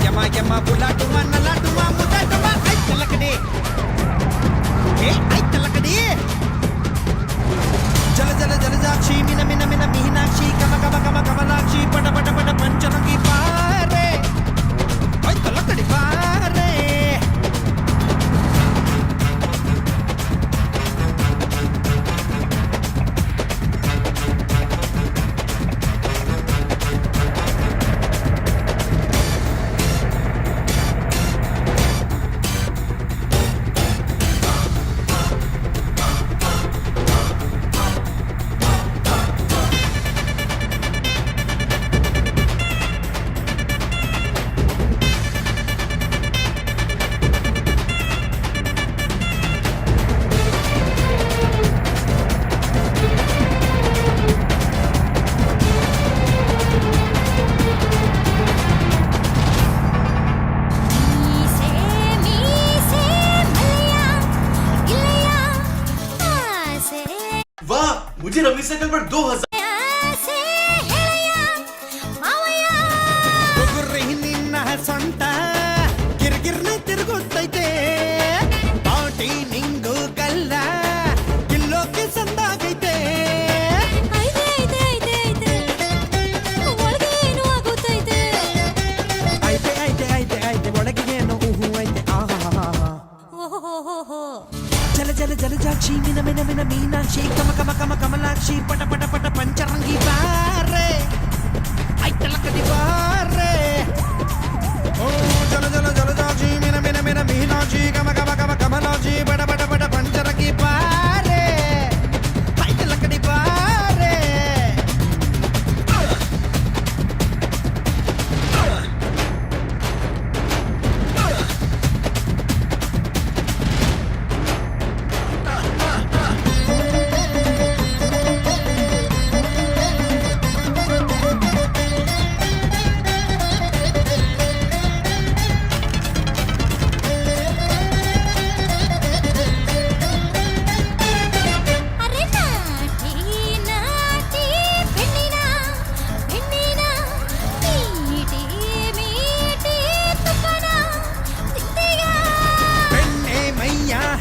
ಯಮ ಯಮ ಬುಲಾಟುಮ ನಲಾಟುಮ ಮುದಾಟುಮ ಐತಲ್ಲ ಕಡೆ ಐತಲ್ಲ ಕಡೆ ಜಲ ಜಲ ಜಲಜಾಕ್ಷಿ ಮಿನ ಮಿನ ಮಿನ ಮೀನಾಕ್ಷಿ ಕಮ ಕಮ ಕಮ ಕಮಲಾಕ್ಷಿ ಪಟ ಪಟ ಪಟ ಪಂಚರಂಗಿ ಬಾರೆ ಐತಲ್ಲ ಕಡೆ ಬಾರೆ मुझे रवि से कल पर 2000 ಸೊಂಟ ಗಿರ್ಗಿರ್ನ ತಿರುಗುತ್ತೈತೆ ಪಾಟಿ ನಿಂಗು ಗಲ್ಲ ಕಿಲ್ಲೋಕೆ ಸಂದಾಗೈತೆ ಐತೆ ಐತೆ ಐತೆ ಐತೆ ಒಳಗೆ ಏನು ಊಹು ಐತೆ ಜಲ ಜಲ ಜಲಜಾಕ್ಷಿ ಮಿನ ಮಿನ ಮಿನ ಮೀನಾಕ್ಷಿ ಕಮ ಕಮ ಕಮ ಕಮಲಾಕ್ಷಿ ಪಟ ಪಟ ಪಟ ಪಂಚರಂಗಿ ಬಾರೆ ಐತಲ್ಲ ಕದಿ ಬಾರೆ ಓ ಜಲ ಜಲ ಜಲಜಾಕ್ಷಿ ಮಿನ ಮಿನ ಮಿನ ಮೀನಾಕ್ಷಿ ಕಮ ಕಮ ಕಮ ಕಮಲಾಕ್ಷಿ ಪಟ ಪಟ ಪಟ ಪಂಚರಂಗಿ ಬಾರೆ ಐತಲ್ಲ ಕದಿ ಬಾರೆ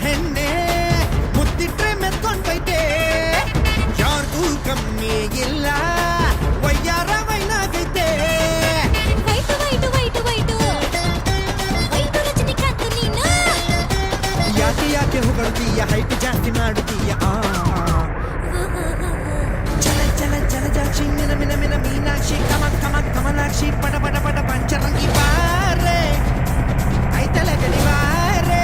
ಹೆಣ್ಣೆ ಮುತ್ತಿಟ್ರೆ ಮೆತ್ಕೊಂಡ್ಬೈತೆ ಯಾರ್ಗೂ ಕಮ್ಮಿ ಇಲ್ಲ ವಯ್ಯಾರ ವೈನಾಗೈತೆ ಯಾಕೆ ಯಾಕೆ ಹೊಗಳ್ತೀಯ ಹೈಟ್ ಜಾಸ್ತಿ ಮಾಡುತ್ತೀಯ ಚಲ ಚಲ ಜಲಜಾಕ್ಷಿ ಮಿನ ಮಿನ ಮಿನ ಮೀನಾಕ್ಷಿ ಕಮ ಕಮ ಕಮಲಾಕ್ಷಿ ಪಟ ಪಟ ಪಟ ಪಂಚರಂಗಿ ಬಾರೆ ಐತಲ ಗಡಿ ಬಾರೆ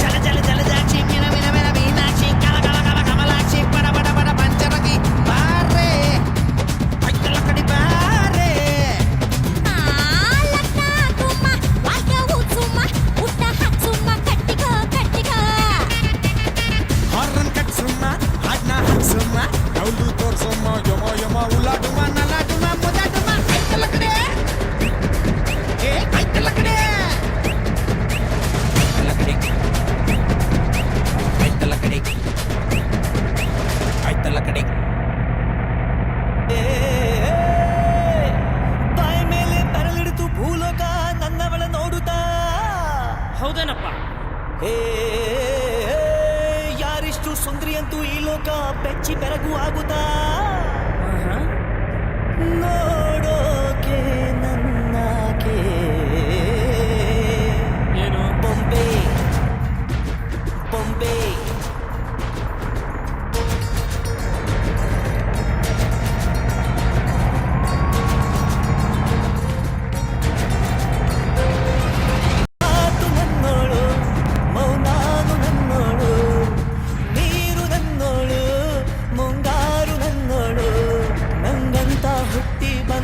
ಜಲ ಜಲ ಜಲಜಾಕ್ಷಿ ಮಿನ ಮಿನ ಮಿನ ಮೀನಾಕ್ಷಿ ಕಮ ಕಮ ಕಮ ಕಮಲಾಕ್ಷಿ ಪಡ ಪಡ ಪಡ ಪಂಚರಂಗಿ ಬಾರೆ ಐತಲ್ಲ ಕಡಿ ಬಾರೆ ಹಾರ್ನ್ ಕಟ್ಸುಮ್ಮ ಹಾಡ್ನ ಹಾಕ್ಸುಮ್ಮ ಡೌಲು ತೋರ್ಸುಮ್ಮ ಯಮ ಯಮ ಉಲಾಡುಮ ನಲಾಡುಮ ಮುದಾಡುಮ ಐತಲ್ಲ ಕಡೆ ಐತಲ್ಲ ಕಡೆ ಐತಲ್ಲ ಕಡೆ ಐತಲ್ಲ ಕಡೆ ಬಾಯ ಮೇಲೆ ಬೆರಳಿಡಿತು ಭೂಲೋಕ ನನ್ನವಳ ನೋಡುತ್ತಾ ಹೌದೇನಪ್ಪ ಯಾರಿಷ್ಟು ಸುಂದರಿ ಅಂತೂ ಈ ಲೋಕ ಬೆಚ್ಚಿ ಬೆರಗು ಆಗುತ್ತಾ ನೋಡೋಕೆ ನನ್ನಾಕೆ ಏನು ಬೊಂಬೆ ಬೊಂಬೆ ಮಾತು ನನ್ನೋಳು ಮೌನಾನು ನನ್ನೋಳು ನೀರು ನನ್ನೋಳು ಮುಂಗಾರು ನನ್ನೋಳು ನಂಗಂತ ಹುಟ್ಟಿ ಬಂದ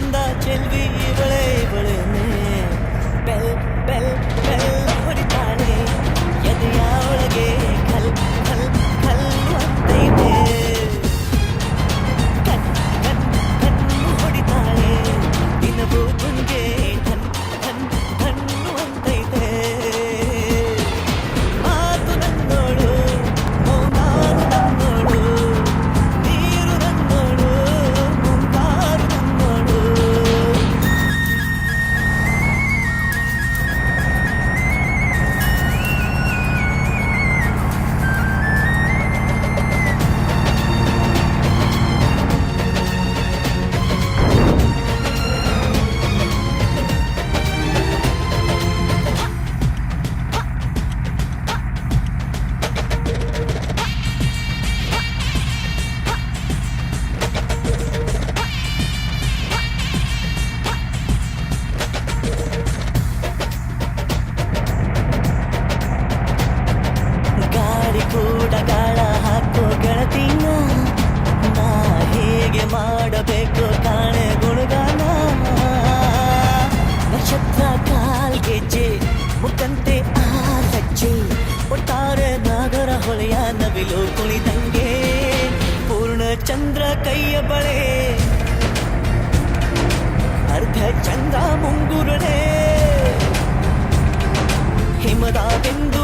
ಕೂಡ ಗಾಳ ಹಾಕೋ ಗೆಳತಿನ ನಾ ಹೇಗೆ ಮಾಡಬೇಕು ಕಾಣೆ ಗುಣಗಾನ ನಕ್ಷತ್ರ ಕಾಲ್ಗೆಜ್ಜೆ ಮುಖಂತೆ ಆ ಲಜ್ಜೆ ಒಟ್ಟಾರೆ ನಾಗರ ಹೊಳೆಯ ನವಿಲು ಕುಣಿದಂಗೆ ಪೂರ್ಣ ಚಂದ್ರ ಕೈಯ ಬಳೆ ಅರ್ಧ ಚಂದ್ರ ಮುಂಗುರುಳೆ ಹಿಮದ ಬಿಂದು